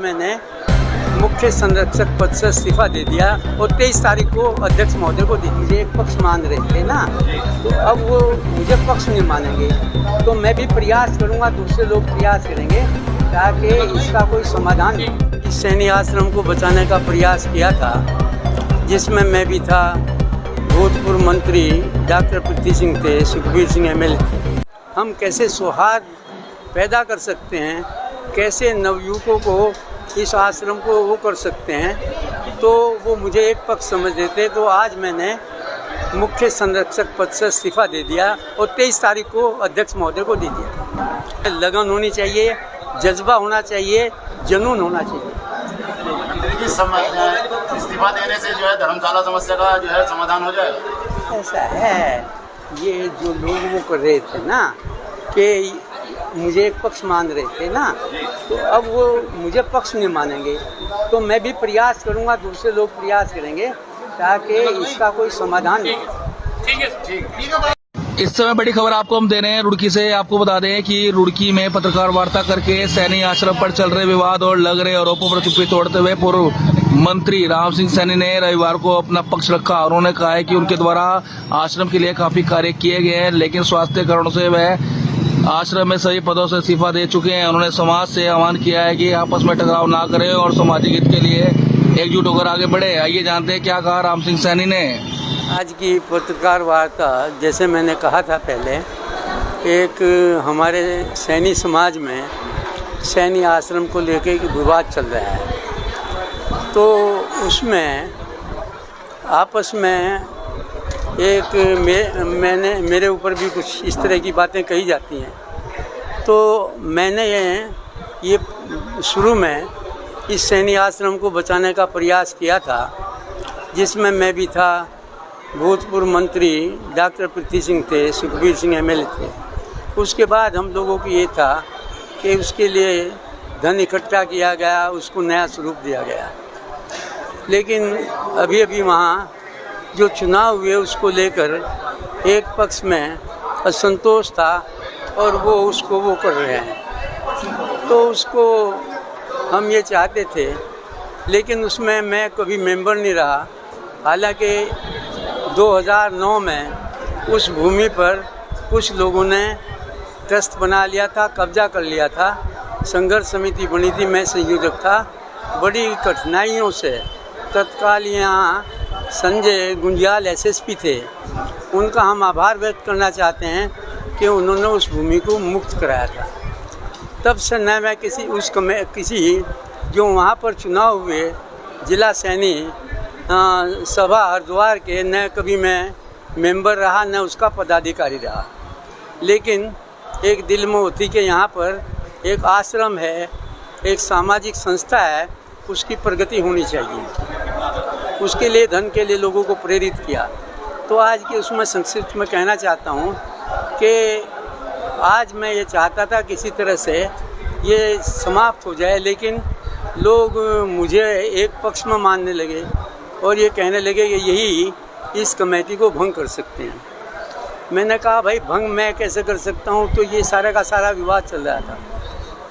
मैंने मुख्य संरक्षक पद से इस्तीफा दे दिया और 23 तारीख को अध्यक्ष महोदय को मुझे एक पक्ष मान रहे थे ना, तो अब वो मुझे पक्ष नहीं मानेंगे, तो मैं भी प्रयास करूंगा, दूसरे लोग प्रयास करेंगे ताकि इसका कोई समाधान हो। इस सैनी आश्रम को बचाने का प्रयास किया था, जिसमें मैं भी था, भूतपूर्व मंत्री डॉक्टर पृथ्वी सिंह थे, सुखबीर सिंह एमएलए थे। हम कैसे सौहार्द पैदा कर सकते हैं, कैसे नवयुवकों को इस आश्रम को वो कर सकते हैं, तो वो मुझे एक पक्ष समझ देते। तो आज मैंने मुख्य संरक्षक पद से इस्तीफा दे दिया और 23 तारीख को अध्यक्ष महोदय को दे दिया। लगन होनी चाहिए, जज्बा होना चाहिए, जुनून होना चाहिए। इस्तीफा देने से जो है धर्मशाला समस्या का जो है समाधान हो जाएगा। ऐसा है, ये जो लोग वो कर रहे थे ना कि मुझे एक पक्ष मान रहे थे ना, तो अब वो मुझे पक्ष नहीं मानेंगे, तो मैं भी प्रयास करूंगा, दूसरे लोग प्रयास करेंगे ताकि इसका कोई समाधान हो। इस समय बड़ी खबर आपको हम दे रहे हैं रुड़की से। आपको बता दें कि रुड़की में पत्रकार वार्ता करके सैनी आश्रम पर चल रहे विवाद और लग रहे आरोपों पर चुप्पी तोड़ते हुए पूर्व मंत्री राम सिंह सैनी ने रविवार को अपना पक्ष रखा। उन्होंने कहा है कि उनके द्वारा आश्रम के लिए काफी कार्य किए गए हैं, लेकिन स्वास्थ्य कारणों से वह आश्रम में सभी पदों से इस्तीफा दे चुके हैं। उन्होंने समाज से आह्वान किया है कि आपस में टकराव ना करें और सामाजिक हित के लिए एकजुट होकर आगे बढ़े। आइए जानते हैं क्या कहा राम सिंह सैनी ने। आज की पत्रकार वार्ता, जैसे मैंने कहा था पहले, एक हमारे सैनी समाज में सैनी आश्रम को लेकर विवाद चल रहा है, तो उसमें आपस में एक मैंने मेरे ऊपर भी कुछ इस तरह की बातें कही जाती हैं, तो मैंने ये शुरू में इस सैनी आश्रम को बचाने का प्रयास किया था, जिसमें मैं भी था, भूतपूर्व मंत्री डॉक्टर पृथ्वी सिंह थे, सुखबीर सिंह एमएलए थे। उसके बाद हम लोगों को ये था कि उसके लिए धन इकट्ठा किया गया, उसको नया स्वरूप दिया गया, लेकिन अभी वहाँ जो चुनाव हुए उसको लेकर एक पक्ष में असंतोष था और वो उसको वो कर रहे हैं, तो उसको हम ये चाहते थे, लेकिन उसमें मैं कभी मेंबर नहीं रहा। हालांकि 2009 में उस भूमि पर कुछ लोगों ने ट्रस्ट बना लिया था, कब्जा कर लिया था, संघर्ष समिति बनी थी, मैं संयोजक था। बड़ी कठिनाइयों से तत्काल यहाँ संजय गुंजाल एसएसपी थे, उनका हम आभार व्यक्त करना चाहते हैं कि उन्होंने उस भूमि को मुक्त कराया था। तब से न मैं किसी जो वहाँ पर चुनाव हुए जिला सैनी सभा हरिद्वार के, न कभी मैं मेंबर रहा न उसका पदाधिकारी रहा, लेकिन एक दिल में होती कि यहाँ पर एक आश्रम है, एक सामाजिक संस्था है, उसकी प्रगति होनी चाहिए। उसके लिए धन के लिए लोगों को प्रेरित किया। तो आज के उसमें संक्षिप्त में कहना चाहता हूँ कि आज मैं ये चाहता था किसी तरह से ये समाप्त हो जाए, लेकिन लोग मुझे एक पक्ष में मानने लगे और ये कहने लगे कि यही इस कमेटी को भंग कर सकते हैं। मैंने कहा भाई भंग मैं कैसे कर सकता हूँ, तो ये सारा का सारा विवाद चल रहा था।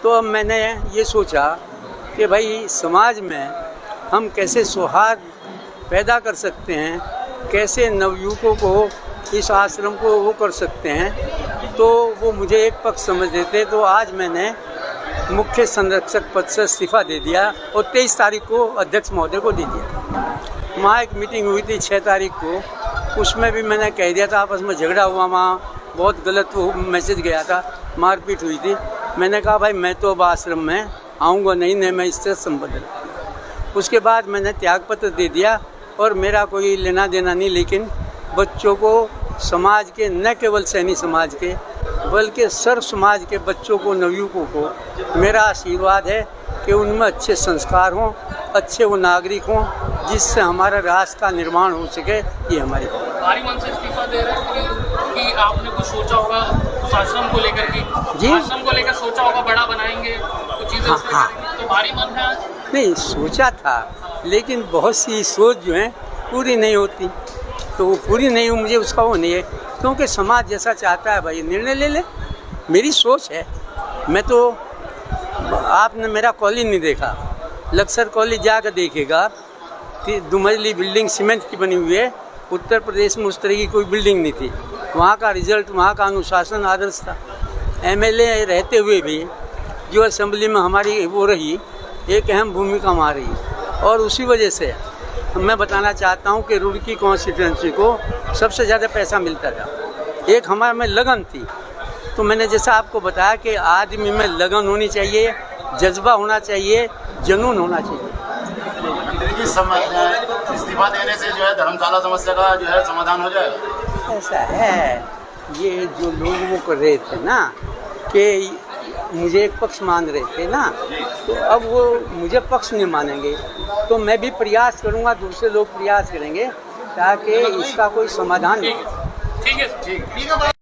तो अब मैंने ये सोचा कि भाई समाज में हम कैसे सौहार्द पैदा कर सकते हैं, कैसे नवयुवकों को इस आश्रम को वो कर सकते हैं, तो वो मुझे एक पक्ष समझ देते। तो आज मैंने मुख्य संरक्षक पद से इस्तीफा दे दिया और 23 तारीख को अध्यक्ष महोदय को दे दिया। वहाँ एक मीटिंग हुई थी 6 तारीख को, उसमें भी मैंने कह दिया था, आपस में झगड़ा हुआ, वहाँ बहुत गलत वो मैसेज गया था, मारपीट हुई थी। मैंने कहा भाई मैं तो अब आश्रम में आऊँगा नहीं, मैं इससे संबंध। उसके बाद मैंने त्यागपत्र दे दिया और मेरा कोई लेना देना नहीं, लेकिन बच्चों को समाज के, न केवल सैनी समाज के बल्कि सर्व समाज के बच्चों को, नवयुवकों को मेरा आशीर्वाद है कि उनमें अच्छे संस्कार हों, अच्छे वो नागरिक हों, जिससे हमारा राष्ट्र का निर्माण हो सके। ये हमारी भारी मन से इस्तीफा दे रहे हैं कि आपने कुछ सोचा होगा उस आश्रम को लेकर के, जी आश्रम को लेकर सोचा होगा बड़ा बनाएंगे कुछ चीज़ें, हाँ। तो भारी मन है। नहीं सोचा था, लेकिन बहुत सी सोच जो है पूरी नहीं होती, तो वो पूरी नहीं हो, मुझे उसका वो नहीं है, क्योंकि समाज जैसा चाहता है भाई निर्णय ले ले, मेरी सोच है। मैं तो, आपने मेरा कॉल ही नहीं देखा, लक्सर कॉलेज जाकर देखेगा कि 2 मंजिली बिल्डिंग सीमेंट की बनी हुई है। उत्तर प्रदेश में उस तरह की कोई बिल्डिंग नहीं थी। वहाँ का रिजल्ट, वहाँ का अनुशासन आदर्श था। एमएलए रहते हुए भी जो असेंबली में हमारी वो रही, एक अहम भूमिका वहाँ रही। और उसी वजह से मैं बताना चाहता हूँ कि रुड़की कॉन्स्टिट्यूंसी को सबसे ज़्यादा पैसा मिलता था। एक हमारे में लगन थी। तो मैंने जैसा आपको बताया कि आदमी में लगन होनी चाहिए, जज्बा होना चाहिए, जुनून होना चाहिए। इस्तीफा देने से जो है धर्मशाला समस्या का जो है समाधान हो जाएगा। ऐसा है, ये जो लोग वो कर रहे थे ना कि मुझे एक पक्ष मान रहे थे ना, तो अब वो मुझे पक्ष नहीं मानेंगे। तो मैं भी प्रयास करूँगा, दूसरे लोग प्रयास करेंगे ताकि इसका कोई समाधान हो। ठीक है।